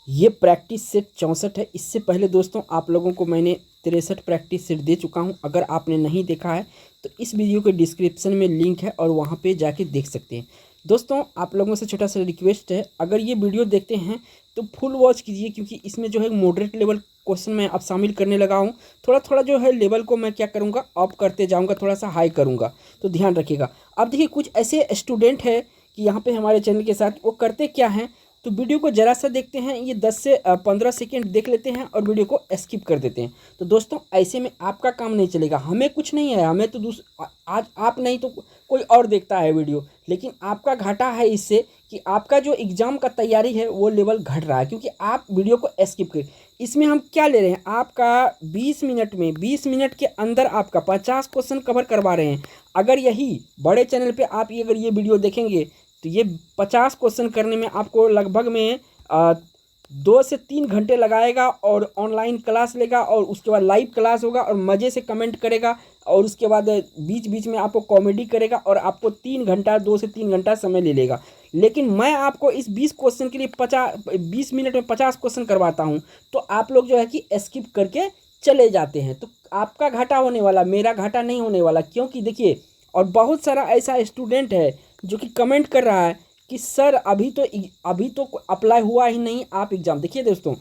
ये practice set 64 है। इससे पहले दोस्तों आप लोगों को मैंने 63 प्रैक्टिस सेट दे चुका हूँ। अगर आपने नहीं देखा है तो इस वीडियो के डिस्क्रिप्शन में लिंक है और वहाँ पे जाके देख सकते हैं। दोस्तों आप लोगों से छोटा सा रिक्वेस्ट है, अगर ये वीडियो देखते हैं तो फुल वॉच कीजिए, क्योंकि इसमें जो है मॉडरेट लेवल क्वेश्चन मैं अब शामिल करने लगा हूँ। थोड़ा थोड़ा जो है लेवल को मैं क्या करूँगा, अप करते जाऊँगा, थोड़ा सा हाई करूँगा, तो ध्यान रखिएगा। अब देखिए कुछ ऐसे स्टूडेंट है कि यहाँ पे हमारे चैनल के साथ वो करते क्या हैं, तो वीडियो को जरा सा देखते हैं, ये 10 से 15 सेकेंड देख लेते हैं और वीडियो को स्किप कर देते हैं। तो दोस्तों ऐसे में आपका काम नहीं चलेगा, हमें कुछ नहीं है, हमें तो आज आप नहीं तो कोई और देखता है वीडियो, लेकिन आपका घाटा है इससे कि आपका जो एग्ज़ाम का तैयारी है वो लेवल घट रहा है, क्योंकि आप वीडियो को स्किप कर। इसमें हम क्या ले रहे हैं, आपका 20 मिनट में 20 मिनट के अंदर आपका 50 क्वेश्चन कवर करवा रहे हैं। अगर यही बड़े चैनल पे आप अगर ये वीडियो देखेंगे तो ये 50 क्वेश्चन करने में आपको लगभग में 2 से 3 घंटे लगाएगा, और ऑनलाइन क्लास लेगा और उसके बाद लाइव क्लास होगा और मज़े से कमेंट करेगा, और उसके बाद बीच बीच में आपको कॉमेडी करेगा और आपको 3 घंटा 2 से 3 घंटा समय ले लेगा। लेकिन मैं आपको इस 20 क्वेश्चन के लिए 20 मिनट में 50 क्वेश्चन करवाता हूँ, तो आप लोग जो है कि स्किप करके चले जाते हैं, तो आपका घाटा होने वाला, मेरा घाटा नहीं होने वाला। क्योंकि देखिए, और बहुत सारा ऐसा स्टूडेंट है जो कि कमेंट कर रहा है कि सर अभी तो अप्लाई हुआ ही नहीं, आप एग्ज़ाम देखिए। दोस्तों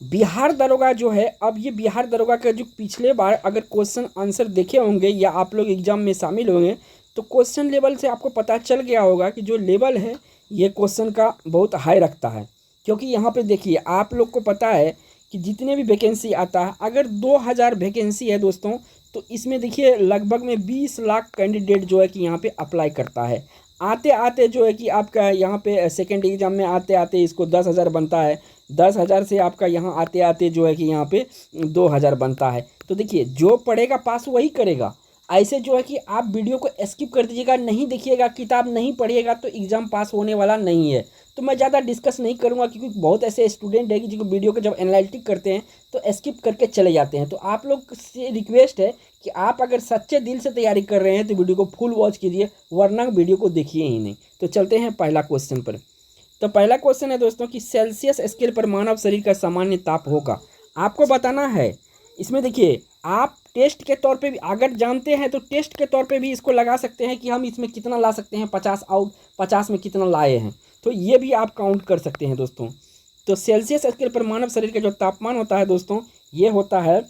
बिहार दरोगा जो है, अब ये बिहार दरोगा का जो पिछले बार अगर क्वेश्चन आंसर देखे होंगे या आप लोग एग्ज़ाम में शामिल होंगे, तो क्वेश्चन लेवल से आपको पता चल गया होगा कि जो लेवल है ये क्वेश्चन का बहुत हाई रखता है। क्योंकि यहाँ पे देखिए, आप लोग को पता है कि जितने भी वैकेंसी आता है, अगर 2000 वैकेंसी है दोस्तों, तो इसमें देखिए लगभग में 20 लाख कैंडिडेट जो है कि यहाँ पे अप्लाई करता है। आते आते जो है कि आपका यहाँ पे सेकेंड एग्ज़ाम में आते आते इसको 10,000 बनता है, 10,000 से आपका यहाँ आते आते जो है कि यहाँ पे 2,000 बनता है। तो देखिए, जो पढ़ेगा पास वही करेगा। ऐसे जो है कि आप वीडियो को स्किप कर दीजिएगा, नहीं देखिएगा, किताब नहीं पढ़िएगा, तो एग्ज़ाम पास होने वाला नहीं है। तो मैं ज़्यादा डिस्कस नहीं करूँगा, क्योंकि बहुत ऐसे स्टूडेंट है कि जो वीडियो को जब एनालिटिक करते हैं तो स्किप करके चले जाते हैं। तो आप लोग से रिक्वेस्ट है कि आप अगर सच्चे दिल से तैयारी कर रहे हैं तो वीडियो को फुल वॉच कीजिए, वरना वीडियो को देखिए ही नहीं। तो चलते हैं पहला क्वेश्चन पर। तो पहला क्वेश्चन है दोस्तों कि सेल्सियस स्केल पर मानव शरीर का सामान्य ताप होगा। आपको बताना है। इसमें देखिए, आप टेस्ट के तौर पे भी अगर जानते हैं तो टेस्ट के तौर पे भी इसको लगा सकते हैं कि हम इसमें कितना ला सकते हैं, 50 आउट 50 में कितना लाए हैं, तो ये भी आप काउंट कर सकते हैं दोस्तों। तो सेल्सियस स्केल पर मानव शरीर का जो तापमान होता है दोस्तों, ये होता है,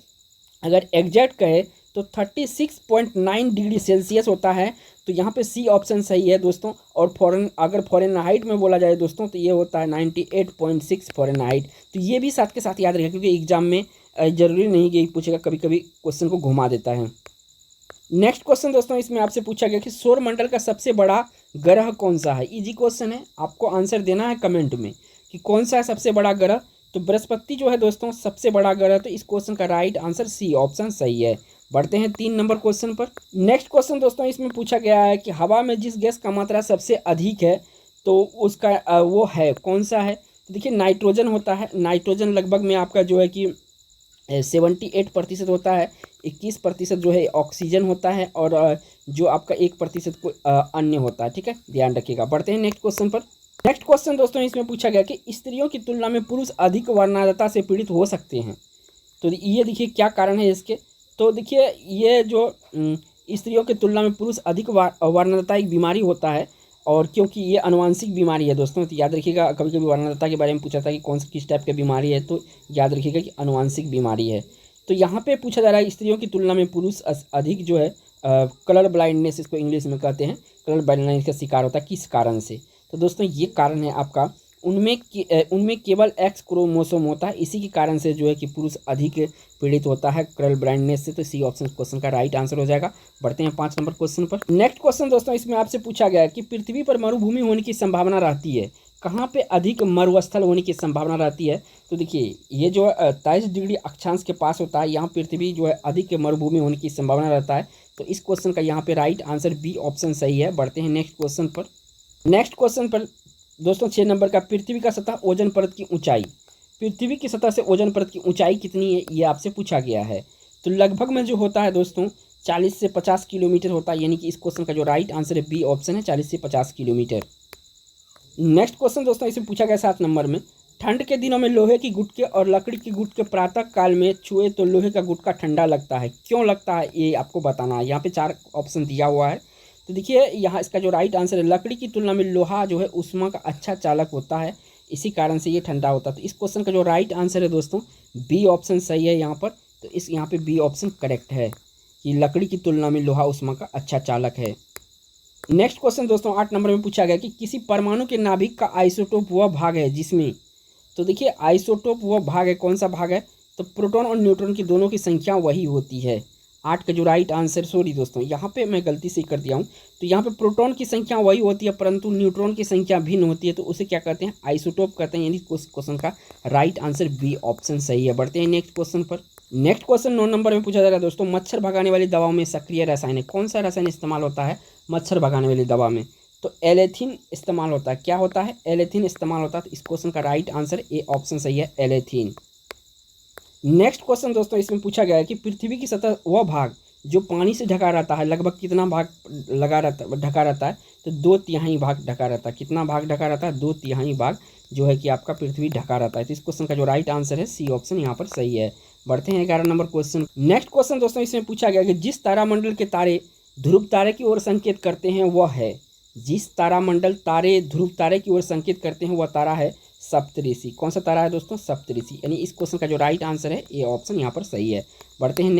अगर एग्जैक्ट कहे तो 36.9 डिग्री सेल्सियस होता है। तो यहाँ पे सी ऑप्शन सही है दोस्तों। और अगर फ़ारेनहाइट में बोला जाए दोस्तों, तो ये होता है 98.6 फ़ारेनहाइट। तो ये भी साथ के साथ याद रखेगा, क्योंकि एग्जाम में ज़रूरी नहीं कि पूछेगा, कभी कभी क्वेश्चन को घुमा देता है। नेक्स्ट क्वेश्चन दोस्तों, इसमें आपसे पूछा गया कि सौर मंडल का सबसे बड़ा ग्रह कौन सा है। इजी क्वेश्चन है, आपको आंसर देना है कमेंट में कि कौन सा है सबसे बड़ा ग्रह। तो बृहस्पति जो है दोस्तों सबसे बड़ा ग्रह। तो इस क्वेश्चन का राइट आंसर सी ऑप्शन सही है। बढ़ते हैं 3 नंबर क्वेश्चन पर। नेक्स्ट क्वेश्चन दोस्तों, इसमें पूछा गया है कि हवा में जिस गैस का मात्रा सबसे अधिक है, तो उसका वो है कौन सा है। तो देखिए, नाइट्रोजन होता है। नाइट्रोजन लगभग में आपका जो है कि 78% होता है, 21% जो है ऑक्सीजन होता है, और जो आपका 1% को अन्य होता है। ठीक है, ध्यान रखिएगा। बढ़ते हैं नेक्स्ट क्वेश्चन पर। नेक्स्ट क्वेश्चन दोस्तों, इसमें पूछा गया कि स्त्रियों की तुलना में पुरुष अधिक वर्णरता से पीड़ित हो सकते हैं। तो ये देखिए क्या कारण है इसके। तो देखिए, ये जो स्त्रियों की तुलना में पुरुष अधिक वर्णरता एक बीमारी होता है, और क्योंकि ये आनुवांशिक बीमारी है दोस्तों। तो याद रखिएगा, कभी कभी वर्णरता के बारे में पूछा था कि कौन सी किस टाइप की बीमारी है, तो याद रखिएगा कि आनुवांशिक बीमारी है। तो यहाँ पे पूछा जा रहा है स्त्रियों की तुलना में पुरुष अधिक जो है कलर ब्लाइंडनेस, इसको इंग्लिश में कहते हैं, कलर ब्लाइंडनेस का शिकार होता है। किस कारण से? तो दोस्तों ये कारण है आपका, उनमें केवल एक्स क्रोमोसोम होता है, इसी के कारण से जो है कि पुरुष अधिक पीड़ित होता है कलर ब्लाइंडनेस से। तो सी ऑप्शन क्वेश्चन का राइट आंसर हो जाएगा। बढ़ते हैं 5 नंबर क्वेश्चन पर। नेक्स्ट क्वेश्चन दोस्तों, इसमें आपसे पूछा गया है कि पृथ्वी पर मरुभूमि होने की संभावना रहती है, कहाँ पे अधिक मरुस्थल होने की संभावना रहती है। तो देखिए, ये जो 23 डिग्री अक्षांश के पास होता है, यहाँ पृथ्वी जो है अधिक मरुभूमि होने की संभावना रहता है। तो इस क्वेश्चन का यहाँ पे राइट आंसर बी ऑप्शन सही है। बढ़ते हैं नेक्स्ट क्वेश्चन पर। नेक्स्ट क्वेश्चन पर दोस्तों 6 नंबर का, पृथ्वी का सतह ओजन परत की ऊंचाई, पृथ्वी की सतह से ओजन परत की ऊंचाई कितनी है, ये आपसे पूछा गया है। तो लगभग में जो होता है दोस्तों 40 से 50 किलोमीटर होता है, यानी कि इस क्वेश्चन का जो राइट आंसर है बी ऑप्शन है, 40 से 50 किलोमीटर। नेक्स्ट क्वेश्चन दोस्तों, इसमें पूछा गया 7 नंबर में, ठंड के दिनों में लोहे की गुटके और लकड़ी की गुटके प्रातः काल में छुए तो लोहे का गुटका ठंडा लगता है, क्यों लगता है ये आपको बताना है। यहाँ पे 4 ऑप्शन दिया हुआ है। तो देखिए यहाँ इसका जो राइट आंसर है, लकड़ी की तुलना में लोहा जो है ऊष्मा का अच्छा चालक होता है, इसी कारण से ये ठंडा होता है। तो इस क्वेश्चन का जो राइट आंसर है दोस्तों, बी ऑप्शन सही है यहाँ पर। तो इस यहाँ पे बी ऑप्शन करेक्ट है कि लकड़ी की तुलना में लोहा ऊष्मा का अच्छा चालक है। नेक्स्ट क्वेश्चन दोस्तों 8 नंबर में पूछा गया कि किसी परमाणु के नाभिक का आइसोटोप वह भाग है जिसमें, तो देखिए आइसोटोप वह भाग है, कौन सा भाग है, तो प्रोटॉन और न्यूट्रॉन की दोनों की संख्या वही होती है। 8 का जो राइट आंसर, सॉरी दोस्तों यहाँ पे मैं गलती से कर दिया हूँ। तो यहाँ पे प्रोटॉन की संख्या वही होती है परंतु न्यूट्रॉन की संख्या भिन्न होती है, तो उसे क्या कहते हैं, आइसोटोप कहते हैं। यानी क्वेश्चन का राइट आंसर बी ऑप्शन सही है। बढ़ते हैं नेक्स्ट क्वेश्चन पर। नेक्स्ट क्वेश्चन 9 नंबर में पूछा जा रहा है दोस्तों, मच्छर भगाने वाली दवाओं में सक्रिय रसायन है, कौन सा रसायन इस्तेमाल होता है मच्छर भगाने वाली दवा में, तो एलेथीन इस्तेमाल होता है। क्या होता है, एलेथीन इस्तेमाल होता है। तो इस क्वेश्चन का राइट आंसर ए ऑप्शन सही है, एलेथीन। नेक्स्ट क्वेश्चन दोस्तों इसमें पूछा गया है कि पृथ्वी की सतह वह भाग जो पानी से ढका रहता है लगभग कितना भाग ढका रहता है, तो 2/3 भाग ढका रहता है। कितना भाग ढका रहता है, 2/3 भाग जो है कि आपका पृथ्वी ढका रहता है। तो इस क्वेश्चन का जो राइट आंसर है सी ऑप्शन यहाँ पर सही है। बढ़ते हैं 11 नंबर क्वेश्चन। नेक्स्ट क्वेश्चन दोस्तों इसमें पूछा गया कि जिस तारामंडल के तारे ध्रुव तारे की ओर संकेत करते हैं वह है, जिस तारामंडल तारे ध्रुव तारे की ओर संकेत करते हैं वह तारा है सप्तऋषि। कौन सा तारा है दोस्तों, सप्तऋषि। यानी इस क्वेश्चन का जो राइट आंसर है ए ऑप्शन यहाँ पर सही है। बढ़ते हैं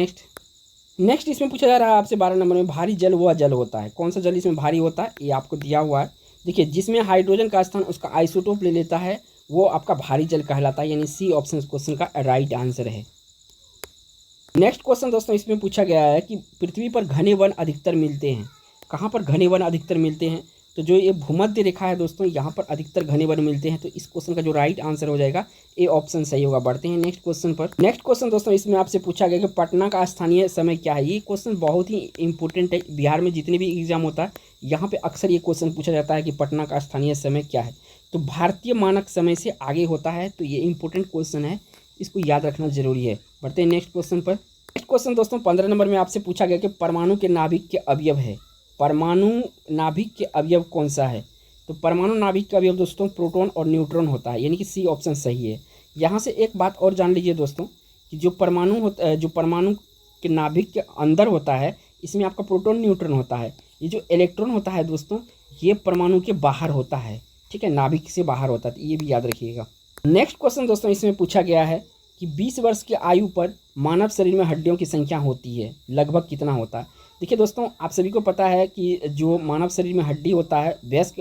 नेक्स्ट इसमें पूछा जा रहा है आपसे 12 नंबर में, भारी जल वह जल होता है, कौन सा जल इसमें भारी होता है, ये आपको दिया हुआ है। देखिए जिसमें हाइड्रोजन का स्थान उसका आइसोटोप ले लेता है वो आपका भारी जल कहलाता है, यानी सी ऑप्शन इस क्वेश्चन का राइट आंसर है। नेक्स्ट क्वेश्चन दोस्तों इसमें पूछा गया है कि पृथ्वी पर घने वन अधिकतर मिलते हैं, कहाँ पर घने वन अधिकतर मिलते हैं, तो जो ये भूमध्य रेखा है दोस्तों यहाँ पर अधिकतर घने वन मिलते हैं। तो इस क्वेश्चन का जो राइट आंसर हो जाएगा ए ऑप्शन सही होगा। बढ़ते हैं नेक्स्ट क्वेश्चन पर। नेक्स्ट क्वेश्चन दोस्तों इसमें आपसे पूछा गया कि पटना का स्थानीय समय क्या है। ये क्वेश्चन बहुत ही इंपॉर्टेंट है, बिहार में जितने भी एग्जाम होता है यहाँ पे अक्सर ये क्वेश्चन पूछा जाता है कि पटना का स्थानीय समय क्या है, तो भारतीय मानक समय से आगे होता है। तो ये इंपॉर्टेंट क्वेश्चन है, इसको याद रखना जरूरी है। बढ़ते हैं नेक्स्ट क्वेश्चन पर। नेक्स्ट क्वेश्चन दोस्तों 15 नंबर में आपसे पूछा गया कि परमाणु के नाभिक के अवयव है, परमाणु नाभिक के अवयव कौन सा है, तो परमाणु नाभिक का अवयव दोस्तों प्रोटॉन और न्यूट्रॉन होता है, यानी कि सी ऑप्शन सही है। यहाँ से एक बात और जान लीजिए दोस्तों कि जो परमाणु होता है, जो परमाणु के नाभिक के अंदर होता है इसमें आपका प्रोटॉन न्यूट्रॉन होता है। ये जो इलेक्ट्रॉन होता है दोस्तों ये परमाणु के बाहर होता है, ठीक है, नाभिक से बाहर होता है, तो ये भी याद रखिएगा। नेक्स्ट क्वेश्चन दोस्तों इसमें पूछा गया है कि 20 वर्ष की आयु पर मानव शरीर में हड्डियों की संख्या होती है, लगभग कितना होता है। देखिए दोस्तों आप सभी को पता है कि जो मानव शरीर में हड्डी होता है वयस्क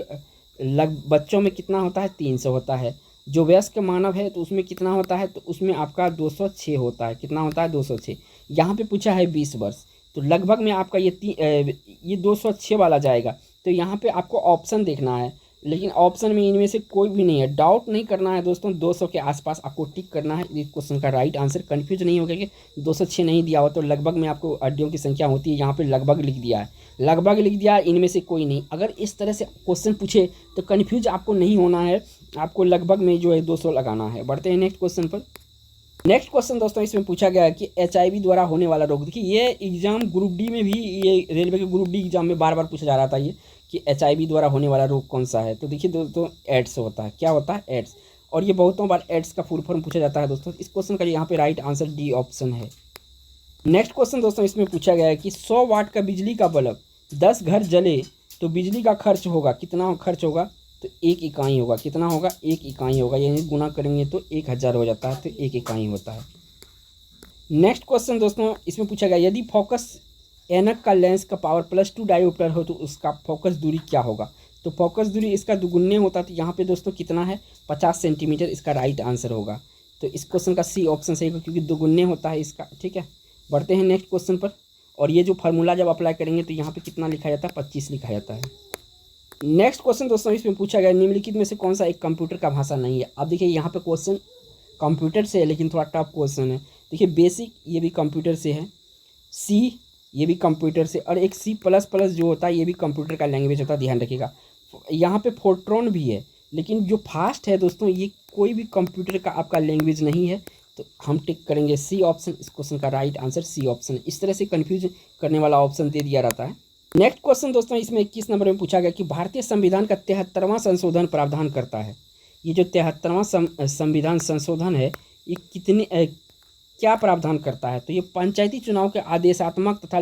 बच्चों में कितना होता है, 300 होता है। जो वयस्क मानव है तो उसमें कितना होता है, तो उसमें आपका 206 होता है। कितना होता है, 206। यहाँ पे पूछा है 20 वर्ष, तो लगभग में आपका ये 206 वाला जाएगा। तो यहाँ पे आपको ऑप्शन देखना है, लेकिन ऑप्शन में इनमें से कोई भी नहीं है, डाउट नहीं करना है दोस्तों, 200 के आसपास आपको टिक करना है। इस क्वेश्चन का राइट आंसर कंफ्यूज नहीं होगा कि 206 नहीं दिया हो तो लगभग में आपको हड्डियों की संख्या होती है, यहाँ पे लगभग लिख दिया है, लगभग लिख दिया है, इनमें से कोई नहीं। अगर इस तरह से क्वेश्चन पूछे तो कन्फ्यूज आपको नहीं होना है, आपको लगभग में जो है 200 लगाना है। बढ़ते हैं नेक्स्ट क्वेश्चन पर। नेक्स्ट क्वेश्चन दोस्तों इसमें पूछा गया है कि HIV द्वारा होने वाला रोग। देखिए ये एग्जाम ग्रुप डी में भी, ये रेलवे के ग्रुप डी एग्जाम में बार बार पूछा जा रहा था ये कि HIV द्वारा होने वाला रोग कौन सा है। तो देखिए दोस्तों एड्स होता है। क्या होता है, एड्स। और ये बहुतों बार एड्स का फुल फॉर्म पूछा जाता है दोस्तों। इस क्वेश्चन का यहाँ पे राइट आंसर डी ऑप्शन है। नेक्स्ट क्वेश्चन दोस्तों इसमें पूछा गया है कि 100 वाट का बिजली का बल्ब 10 घर जले तो बिजली का खर्च होगा, कितना खर्च होगा, तो 1 इकाई होगा। कितना होगा, 1 इकाई होगा, यानी गुना करेंगे तो 1000 हो जाता है, तो 1 इकाई होता है। नेक्स्ट क्वेश्चन दोस्तों इसमें पूछा गया यदि फोकस एनक का लेंस का पावर +2 डायोप्टर हो तो उसका फोकस दूरी क्या होगा। तो फोकस दूरी इसका दुगुने होता है, तो यहाँ पे दोस्तों कितना है, 50 सेंटीमीटर इसका राइट आंसर होगा। तो इस क्वेश्चन का सी ऑप्शन सही होगा क्योंकि दुगुने होता है इसका, ठीक है। बढ़ते हैं नेक्स्ट क्वेश्चन पर। और ये जो फार्मूला जब अप्लाई करेंगे तो यहाँ पे कितना लिखा जाता है, 25 लिखा जाता है। नेक्स्ट क्वेश्चन दोस्तों इसमें पूछा गया निम्नलिखित में से कौन सा एक कंप्यूटर का भाषा नहीं है। अब देखिए यहाँ पे क्वेश्चन कंप्यूटर से है लेकिन थोड़ा टफ क्वेश्चन है। देखिए बेसिक ये भी कंप्यूटर से है, सी ये भी कंप्यूटर से, और एक C++ जो होता है ये भी कंप्यूटर का लैंग्वेज होता है, ध्यान रखिएगा। यहाँ पे फोर्ट्रॉन भी है, लेकिन जो फास्ट है दोस्तों ये कोई भी कंप्यूटर का आपका लैंग्वेज नहीं है, तो हम टिक करेंगे सी ऑप्शन। इस क्वेश्चन का राइट आंसर सी ऑप्शन है। इस तरह से कन्फ्यूज करने वाला ऑप्शन दे दिया रहता है। नेक्स्ट क्वेश्चन दोस्तों इसमें 21 नंबर में पूछा गया कि भारतीय संविधान का 73वां संशोधन प्रावधान करता है ये जो 73वां संविधान संशोधन है ये क्या प्रावधान करता है? तो ये पंचायती चुनाव के आदेशात्मक तथा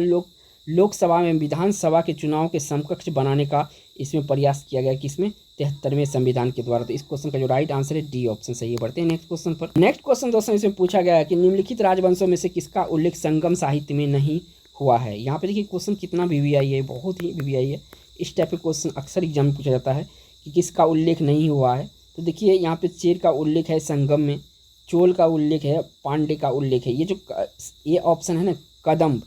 लोकसभा में विधानसभा के चुनाव के समकक्ष बनाने का इसमें प्रयास किया गया, किसमें? 73वें संविधान के द्वारा। तो इस क्वेश्चन का जो राइट आंसर है डी ऑप्शन सही है। बढ़ते हैं नेक्स्ट क्वेश्चन पर। नेक्स्ट क्वेश्चन दोस्तों इसमें पूछा गया है कि निम्नलिखित राजवंशों में से किसका उल्लेख संगम साहित्य में नहीं हुआ है? यहाँ पे देखिए क्वेश्चन कितना वीवीआई है, बहुत ही वीवीआई है। इस टाइप के क्वेश्चन अक्सर एग्जाम में पूछा जाता है कि किसका उल्लेख नहीं हुआ है। तो देखिए यहाँ पे चेर का उल्लेख है संगम में, चोल का उल्लेख है, पांडे का उल्लेख है। ये ऑप्शन है ना कदम्ब,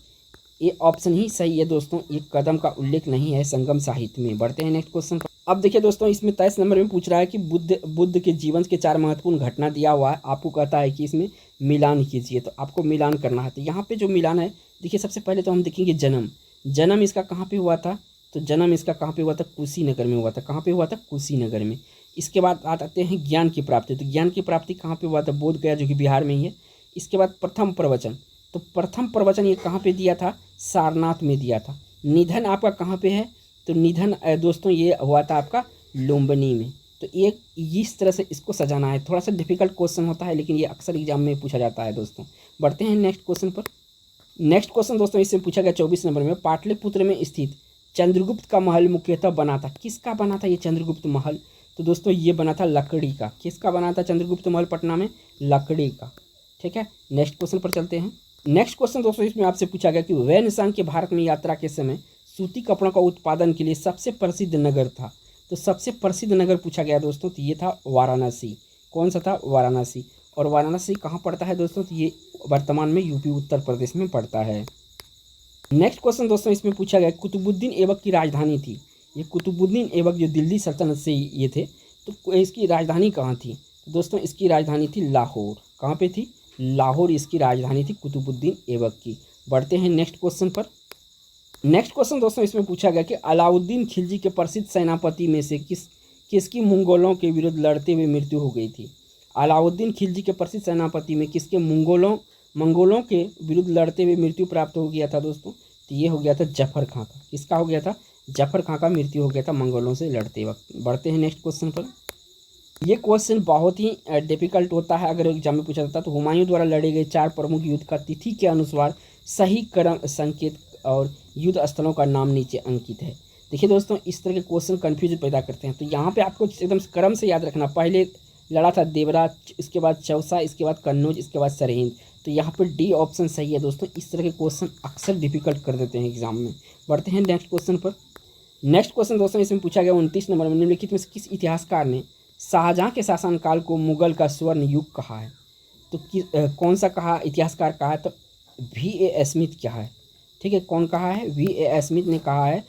ये ऑप्शन ही सही है दोस्तों। ये कदम का उल्लेख नहीं है संगम साहित्य में। बढ़ते हैं नेक्स्ट क्वेश्चन पर। अब देखिए दोस्तों इसमें 23 नंबर में पूछ रहा है कि बुद्ध के जीवन के 4 महत्वपूर्ण घटना दिया हुआ है। आपको कहता है कि इसमें मिलान कीजिए, तो आपको मिलान करना है। तो यहाँ पे जो मिलान है देखिए, सबसे पहले तो हम देखेंगे जन्म इसका कहाँ पे हुआ था? तो जन्म इसका कहाँ पे हुआ था? कुशीनगर में हुआ था। कहाँ पे हुआ था? कुशीनगर में। इसके बाद आते हैं ज्ञान की प्राप्ति। तो ज्ञान की प्राप्ति कहाँ पे हुआ था? बोध गया, जो कि बिहार में ही है। इसके बाद प्रथम प्रवचन, तो प्रथम प्रवचन ये कहाँ पे दिया था? सारनाथ में दिया था। निधन आपका कहाँ पे है? तो निधन दोस्तों ये हुआ था आपका लुम्बिनी में। तो एक इस तरह से इसको सजाना है। थोड़ा सा डिफिकल्ट क्वेश्चन होता है, लेकिन ये अक्सर एग्जाम में पूछा जाता है दोस्तों। बढ़ते हैं नेक्स्ट क्वेश्चन पर। नेक्स्ट क्वेश्चन दोस्तों इससे पूछा गया 24 नंबर में, पाटलिपुत्र में स्थित चंद्रगुप्त का महल मुख्यतः बना था। किसका बना था ये चंद्रगुप्त महल? तो दोस्तों ये बना था लकड़ी का। किसका बना था चंद्रगुप्त महल पटना में? लकड़ी का। ठीक है, नेक्स्ट क्वेश्चन पर चलते हैं। नेक्स्ट क्वेश्चन दोस्तों इसमें आपसे पूछा गया कि वैनसांग के भारत में यात्रा के समय सूती कपड़ों का उत्पादन के लिए सबसे प्रसिद्ध नगर था। तो सबसे प्रसिद्ध नगर पूछा गया दोस्तों, तो ये था वाराणसी। कौन सा था? वाराणसी। और वाराणसी कहाँ पड़ता है दोस्तों? तो ये वर्तमान में यूपी उत्तर प्रदेश में पड़ता है। नेक्स्ट क्वेश्चन दोस्तों इसमें पूछा गया कुतुबुद्दीन ऐबक की राजधानी थी। ये कुतुबुद्दीन ऐबक जो दिल्ली सल्तनत से ये थे, तो इसकी राजधानी कहाँ थी? तो दोस्तों इसकी राजधानी थी लाहौर। कहाँ पे थी? लाहौर इसकी राजधानी थी कुतुबुद्दीन ऐबक की। बढ़ते हैं नेक्स्ट क्वेश्चन पर। नेक्स्ट क्वेश्चन दोस्तों इसमें पूछा गया कि अलाउद्दीन खिलजी के प्रसिद्ध सेनापति में से किसकी मंगोलों के विरुद्ध लड़ते हुए मृत्यु हो गई थी? अलाउद्दीन खिलजी के प्रसिद्ध सेनापति में किसके मंगोलों के विरुद्ध लड़ते हुए मृत्यु प्राप्त हो गया था दोस्तों? तो ये हो गया था जफर खां का। किसका हो गया था? जफर खां का मृत्यु हो गया था मंगोलों से लड़ते वक्त। बढ़ते हैं नेक्स्ट क्वेश्चन पर। ये क्वेश्चन बहुत ही डिफिकल्ट होता है अगर एग्जाम में पूछा जाता है। तो हुमायूं द्वारा लड़े गए 4 प्रमुख युद्ध का तिथि के अनुसार सही क्रम संकेत और युद्ध स्थलों का नाम नीचे अंकित है। देखिए दोस्तों इस तरह के क्वेश्चन कन्फ्यूजन पैदा करते हैं। तो यहाँ पे आपको एकदम क्रम से याद रखना। पहले लड़ा था देवरा, इसके बाद चौसा, इसके बाद कन्नौज, इसके बाद सरहिंद। तो यहाँ पर डी ऑप्शन सही है दोस्तों। इस तरह के क्वेश्चन अक्सर डिफिकल्ट कर देते हैं एग्जाम में। बढ़ते हैं नेक्स्ट क्वेश्चन पर। नेक्स्ट क्वेश्चन दोस्तों इसमें पूछा गया 29 नंबर में, निम्नलिखित में से किस इतिहासकार ने शाहजहाँ के शासनकाल को मुगल का स्वर्ण युग कहा है? तो कौन सा कहा इतिहासकार कहा है? तो V.A. स्मिथ क्या है? ठीक है, कौन कहा है? V.A. स्मिथ ने कहा है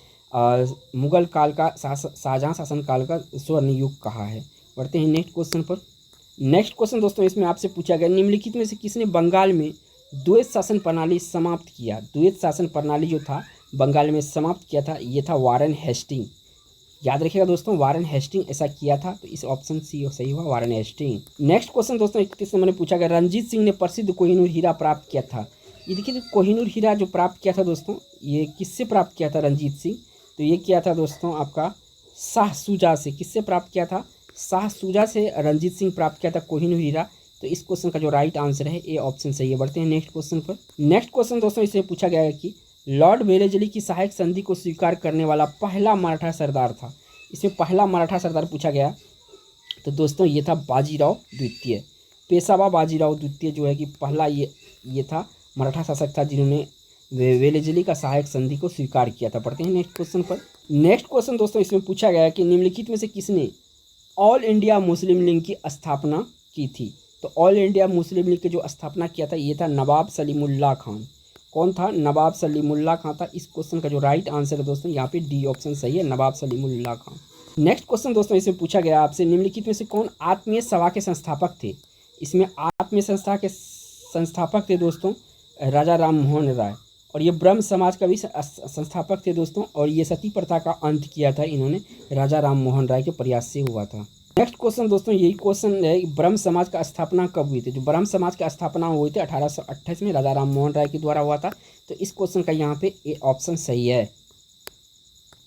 मुगल काल का शाहजहाँ शासनकाल का स्वर्ण युग कहा है। बढ़ते हैं नेक्स्ट क्वेश्चन पर। नेक्स्ट क्वेश्चन दोस्तों इसमें आपसे पूछा गया निम्नलिखित में से किसने बंगाल में द्वैत शासन प्रणाली समाप्त किया? द्वैत शासन प्रणाली जो था बंगाल में समाप्त किया था, ये था वारेन हेस्टिंग। याद रखिएगा दोस्तों, वारेन हेस्टिंग ऐसा किया था। तो इस ऑप्शन सी सही हुआ, वारेन हेस्टिंग। नेक्स्ट क्वेश्चन दोस्तों 31 नंबर में पूछा गया रणजीत सिंह ने प्रसिद्ध कोहिनूर हीरा प्राप्त किया था। ये देखिए कोहिनूर हीरा जो प्राप्त किया था दोस्तों, ये किससे प्राप्त किया था रणजीत सिंह? तो ये किया था दोस्तों आपका शाह शुजा से। किससे प्राप्त किया था? शाह शुजा से रणजीत सिंह प्राप्त किया था कोहिनूर हीरा। तो इस क्वेश्चन का जो राइट आंसर है ए ऑप्शन सही है। बढ़ते हैं नेक्स्ट क्वेश्चन पर। नेक्स्ट क्वेश्चन दोस्तों इससे पूछा गया है कि लॉर्ड वेलेस्ली की सहायक संधि को स्वीकार करने वाला पहला मराठा सरदार था। इसमें पहला मराठा सरदार पूछा गया, तो दोस्तों ये था बाजीराव द्वितीय। पेशवा बाजीराव द्वितीय जो है कि पहला ये था मराठा शासक था जिन्होंने वेलेस्ली का सहायक संधि को स्वीकार किया था। पढ़ते हैं नेक्स्ट क्वेश्चन पर। नेक्स्ट क्वेश्चन दोस्तों इसमें पूछा गया है कि निम्नलिखित में से किसने ऑल इंडिया मुस्लिम लीग की स्थापना की थी? तो ऑल इंडिया मुस्लिम लीग की जो स्थापना किया था ये था नवाब सलीमुल्लाह खान। कौन था? नवाब सलीमुल्लाह खान था। इस क्वेश्चन का जो राइट आंसर है दोस्तों यहाँ पे डी ऑप्शन सही है, नवाब सलीमुल्लाह खान। नेक्स्ट क्वेश्चन दोस्तों इसमें पूछा गया आपसे निम्नलिखित में से कौन आत्मीय सभा के संस्थापक थे? इसमें आत्मीय संस्था के संस्थापक थे दोस्तों राजा राम मोहन राय, और ये ब्रह्म समाज का भी संस्थापक थे दोस्तों। और ये सती प्रथा का अंत किया था इन्होंने राजा राम मोहन राय के प्रयास से हुआ था। नेक्स्ट क्वेश्चन दोस्तों यही क्वेश्चन है, ब्रह्म समाज का स्थापना कब हुई थी? जो ब्रह्म समाज का स्थापना हुई थी 1828 में राजा राम मोहन राय के द्वारा हुआ था। तो इस क्वेश्चन का यहाँ पे ए ऑप्शन सही है।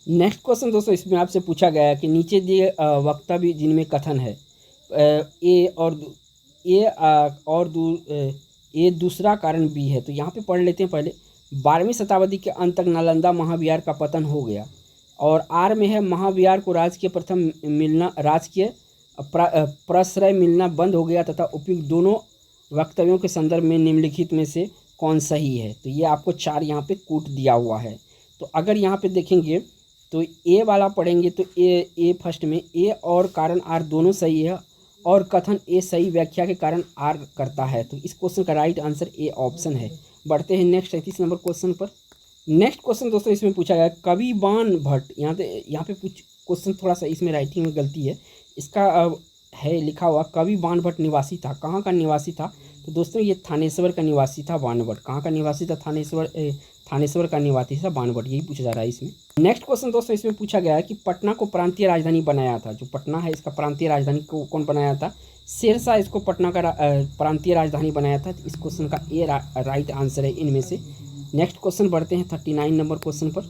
नेक्स्ट क्वेश्चन दोस्तों इसमें आपसे पूछा गया है कि नीचे दिए वक्तव्य जिनमें कथन है ए दूसरा कारण बी है। तो यहाँ पे पढ़ लेते हैं पहले। 12वीं शताब्दी के अंत तक नालंदा महाविहार का पतन हो गया। और आर में है महाविहार को राजकीय प्रश्रय मिलना बंद हो गया तथा उपयुक्त दोनों वक्तव्यों के संदर्भ में निम्नलिखित में से कौन सही है। तो ये आपको 4 यहाँ पे कूट दिया हुआ है। तो अगर यहाँ पे देखेंगे तो ए वाला पढ़ेंगे तो ए फर्स्ट में ए और कारण आर दोनों सही है और कथन ए सही व्याख्या के कारण आर करता है। तो इस क्वेश्चन का राइट आंसर ए ऑप्शन है। बढ़ते हैं नेक्स्ट 37 नंबर क्वेश्चन पर। नेक्स्ट क्वेश्चन दोस्तों इसमें पूछा गया कवि बाण भट्ट। यहाँ पे कुछ क्वेश्चन थोड़ा सा इसमें राइटिंग में गलती है। इसका है लिखा हुआ कवि बाण भट्ट निवासी था। कहाँ का निवासी था? तो दोस्तों ये थानेश्वर का निवासी था बाण भट्ट। कहाँ का निवासी था? थानेश्वर का निवासी था बाण भट्ट। यही पूछा जा रहा है इसमें। नेक्स्ट क्वेश्चन दोस्तों इसमें पूछा गया है कि पटना को प्रांतीय राजधानी बनाया था। जो पटना है इसका प्रांतीय राजधानी को कौन बनाया था? शेरशाह इसको पटना का प्रांतीय राजधानी बनाया था। इस क्वेश्चन का ए राइट आंसर है इनमें से। नेक्स्ट क्वेश्चन बढ़ते हैं 39 नंबर क्वेश्चन पर।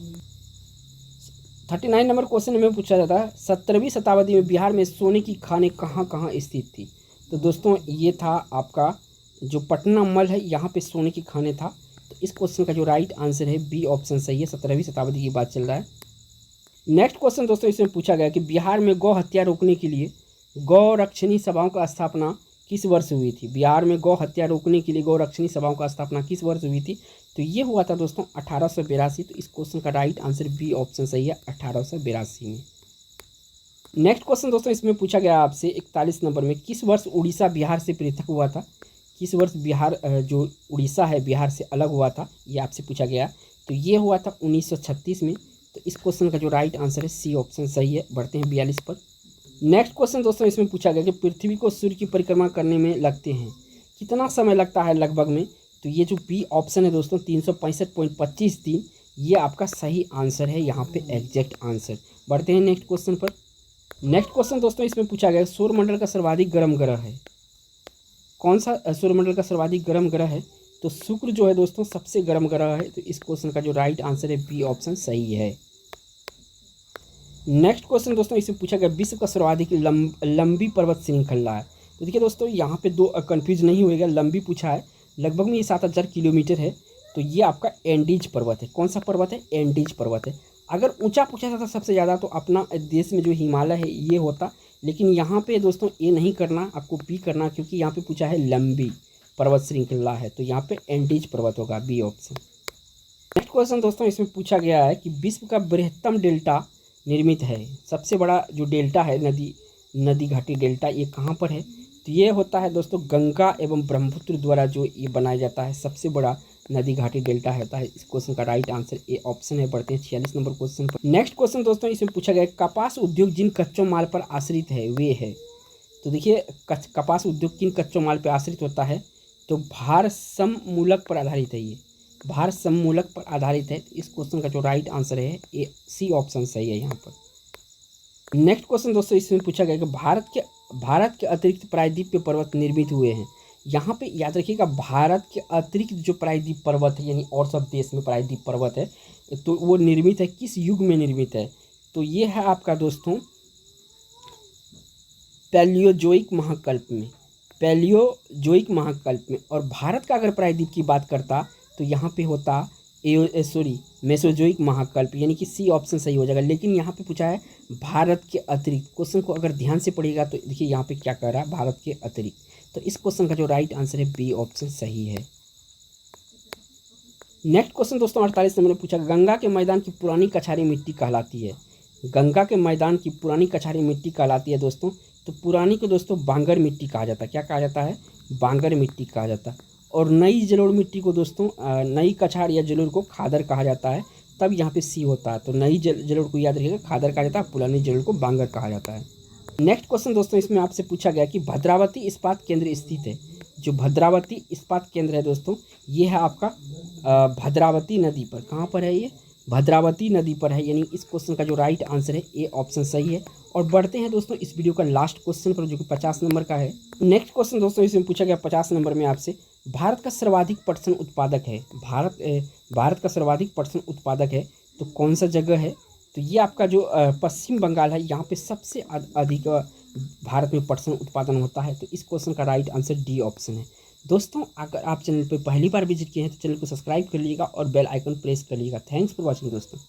39 नंबर क्वेश्चन में पूछा जाता है 17वीं शताब्दी में बिहार में सोने की खानें कहाँ कहाँ स्थित थी। तो दोस्तों ये था आपका जो पटना मल है, यहाँ पे सोने की खानें था। तो इस क्वेश्चन का जो राइट आंसर है बी ऑप्शन सही है। 17वीं शताब्दी की बात चल रहा है। नेक्स्ट क्वेश्चन दोस्तों इसमें पूछा गया कि बिहार में गौ हत्या रोकने के लिए गौरक्षणी सभाओं का स्थापना किस वर्ष हुई थी। बिहार में गौ हत्या रोकने के लिए गौरक्षणी सभाओं का स्थापना किस वर्ष हुई थी? तो ये हुआ था दोस्तों 1882। तो इस क्वेश्चन का राइट आंसर बी ऑप्शन सही है, 1882 में। नेक्स्ट क्वेश्चन दोस्तों इसमें पूछा गया आपसे 41 नंबर में किस वर्ष उड़ीसा बिहार से पृथक हुआ था। किस वर्ष बिहार जो उड़ीसा है बिहार से अलग हुआ था, ये आपसे पूछा गया। तो ये हुआ था 1936 में। तो इस क्वेश्चन का जो राइट आंसर है सी ऑप्शन सही है। बढ़ते हैं 42 पर। नेक्स्ट क्वेश्चन दोस्तों इसमें पूछा गया कि पृथ्वी को सूर्य की परिक्रमा करने में लगते हैं कितना समय लगता है लगभग में। तो ये जो बी ऑप्शन है दोस्तों 365.25 दिन, ये आपका सही आंसर है, यहाँ पे एग्जैक्ट आंसर। बढ़ते हैं नेक्स्ट क्वेश्चन पर। नेक्स्ट क्वेश्चन दोस्तों इसमें पूछा गया सौरमंडल का सर्वाधिक गर्म ग्रह है। कौन सा सौरमंडल का सर्वाधिक गर्म ग्रह है? तो शुक्र जो है दोस्तों सबसे गर्म ग्रह है। तो इस क्वेश्चन का जो राइट आंसर है बी ऑप्शन सही है। नेक्स्ट क्वेश्चन दोस्तों इसमें पूछा गया विश्व का सर्वाधिक लंबी पर्वत श्रृंखला है। तो देखिए दोस्तों यहाँ पे दो कंफ्यूज नहीं होएगा, लंबी पूछा है, लगभग में ये 7000 किलोमीटर है। तो ये आपका एंडीज पर्वत है। कौन सा पर्वत है? एंडीज पर्वत है। अगर ऊंचा पूछा जाता सबसे ज़्यादा तो अपना देश में जो हिमालय है ये होता, लेकिन यहाँ पे दोस्तों ये नहीं करना, आपको बी करना, क्योंकि यहाँ पे पूछा है लंबी पर्वत श्रृंखला है। तो यहाँ पे एंडीज पर्वत होगा, बी ऑप्शन। नेक्स्ट क्वेश्चन दोस्तों इसमें पूछा गया है कि विश्व का बृहत्तम डेल्टा निर्मित है। सबसे बड़ा जो डेल्टा है नदी घाटी डेल्टा, ये कहाँ पर है? तो ये होता है दोस्तों गंगा एवं ब्रह्मपुत्र द्वारा जो ये बनाया जाता है, सबसे बड़ा नदी घाटी डेल्टा होता है। इस क्वेश्चन का राइट आंसर ए ऑप्शन है। बढ़ते हैं 46 नंबर क्वेश्चन पर। नेक्स्ट क्वेश्चन दोस्तों इसमें पूछा गया कपास उद्योग जिन कच्चों माल पर आश्रित है वे है। तो देखिए कपास उद्योग किन कच्चों माल पर आश्रित होता है? तो भार सममूलक पर आधारित है। ये भार सममूलक पर आधारित है। इस क्वेश्चन का जो राइट आंसर है ए सी ऑप्शन सही है यहाँ पर। नेक्स्ट क्वेश्चन दोस्तों इसमें पूछा गया कि भारत के अतिरिक्त प्रायद्वीपीय पर्वत निर्मित हुए हैं। यहाँ पे याद रखिएगा भारत के अतिरिक्त जो प्रायद्वीप पर्वत है, यानी और सब देश में प्रायद्वीप पर्वत है, तो वो निर्मित है किस युग में निर्मित है? तो ये है आपका दोस्तों पैलियोजोइक महाकल्प में, पैलियोजोइक महाकल्प में। और भारत का अगर प्रायद्वीप की बात करता तो यहाँ पे होता मेसोजोइक महाकल्प, यानी कि सी ऑप्शन सही हो जाएगा। लेकिन यहाँ पे पूछा है भारत के अतिरिक्त। क्वेश्चन को अगर ध्यान से पढ़िएगा तो देखिए यहाँ पे क्या कह रहा है, भारत के अतिरिक्त। तो इस क्वेश्चन का जो राइट आंसर है बी ऑप्शन सही है। नेक्स्ट क्वेश्चन दोस्तों 48 नंबर में पूछा गंगा के मैदान की पुरानी कछारी मिट्टी कहलाती है। गंगा के मैदान की पुरानी कछारी मिट्टी कहलाती है दोस्तों। तो पुरानी को दोस्तों बांगर मिट्टी कहा जाता है। क्या कहा जाता है? बांगर मिट्टी कहा जाता है। और नई जलोढ़ मिट्टी को दोस्तों नई कछाड़ या जलोढ़ को खादर कहा जाता है। तब यहाँ पे सी होता है। तो नई जलोढ़ को याद रखिएगा खादर कहा जाता है, पुरानी जलोढ़ को बांगर कहा जाता है। नेक्स्ट क्वेश्चन दोस्तों इसमें आपसे पूछा गया कि भद्रावती इस्पात केंद्र स्थित है। जो भद्रावती इस्पात केंद्र है दोस्तों ये है आपका भद्रावती नदी पर। कहाँ पर है ये? भद्रावती नदी पर है। यानी इस क्वेश्चन का जो राइट आंसर है ए ऑप्शन सही है। और बढ़ते हैं दोस्तों इस वीडियो का लास्ट क्वेश्चन पर, जो कि 50 नंबर का है। नेक्स्ट क्वेश्चन दोस्तों इसमें पूछा गया 50 नंबर में आपसे भारत का सर्वाधिक पटसन उत्पादक है। भारत का सर्वाधिक पटसन उत्पादक है तो कौन सा जगह है? तो ये आपका जो पश्चिम बंगाल है, यहाँ पे सबसे अधिक भारत में पटसन उत्पादन होता है? तो इस क्वेश्चन का राइट आंसर डी ऑप्शन है। दोस्तों अगर आप चैनल पर पहली बार विजिट किए हैं तो चैनल को सब्सक्राइब कर लीजिएगा और बेल आइकन प्रेस कर लीजिएगा। थैंक्स फॉर वॉचिंग दोस्तों।